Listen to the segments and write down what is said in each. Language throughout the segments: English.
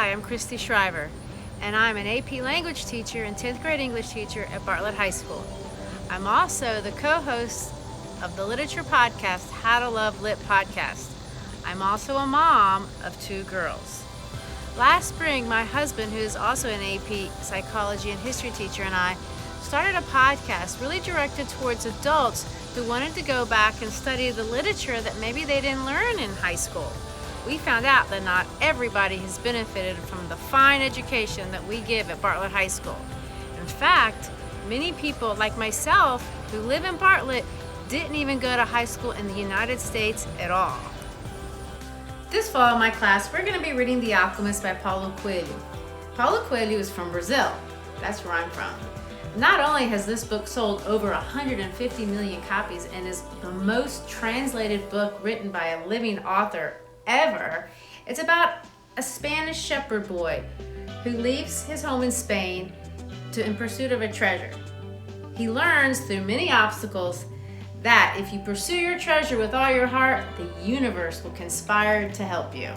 Hi, I'm Christy Shriver, and I'm an AP language teacher and 10th grade English teacher at Bartlett High School. I'm also the co-host of the literature podcast, How to Love Lit podcast. I'm also a mom of 2 girls. Last spring, my husband, who is also an AP psychology and history teacher, and I started a podcast really directed towards adults who wanted to go back and study the literature that maybe they didn't learn in high school. We found out that not everybody has benefited from the fine education that we give at Bartlett High School. In fact, many people like myself who live in Bartlett didn't even go to high school in the United States at all. This fall in my class, we're going to be reading The Alchemist by Paulo Coelho. Paulo Coelho is from Brazil. That's where I'm from. Not only has this book sold over 150 million copies and is the most translated book written by a living author ever, it's about a Spanish shepherd boy who leaves his home in Spain in pursuit of a treasure. He learns through many obstacles that if you pursue your treasure with all your heart, the universe will conspire to help you.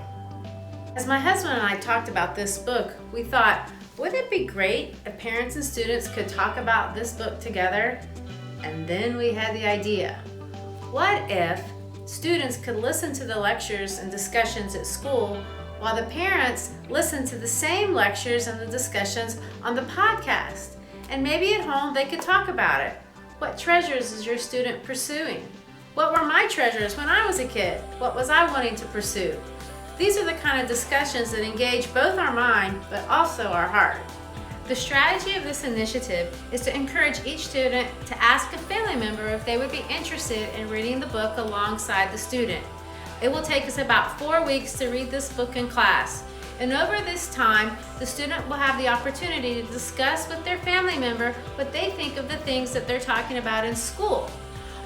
As my husband and I talked about this book, we thought, wouldn't it be great if parents and students could talk about this book together? And then we had the idea. What if students could listen to the lectures and discussions at school while the parents listen to the same lectures and the discussions on the podcast? And maybe at home they could talk about it. What treasures is your student pursuing? What were my treasures when I was a kid? What was I wanting to pursue? These are the kind of discussions that engage both our mind but also our heart. The strategy of this initiative is to encourage each student to ask a family member if they would be interested in reading the book alongside the student. It will take us about 4 weeks to read this book in class. And over this time, the student will have the opportunity to discuss with their family member what they think of the things that they're talking about in school.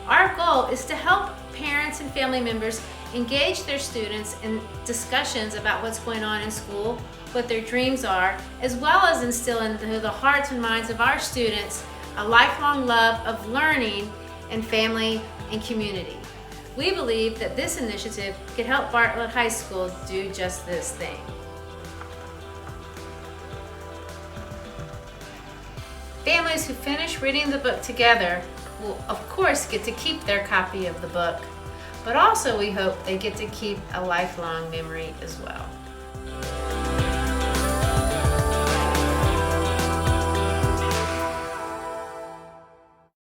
Our goal is to help parents and family members engage their students in discussions about what's going on in school, what their dreams are, as well as instill into the hearts and minds of our students a lifelong love of learning and family and community. We believe that this initiative could help Bartlett High School do just this thing. Families who finish reading the book together will of course get to keep their copy of the book, but also we hope they get to keep a lifelong memory as well.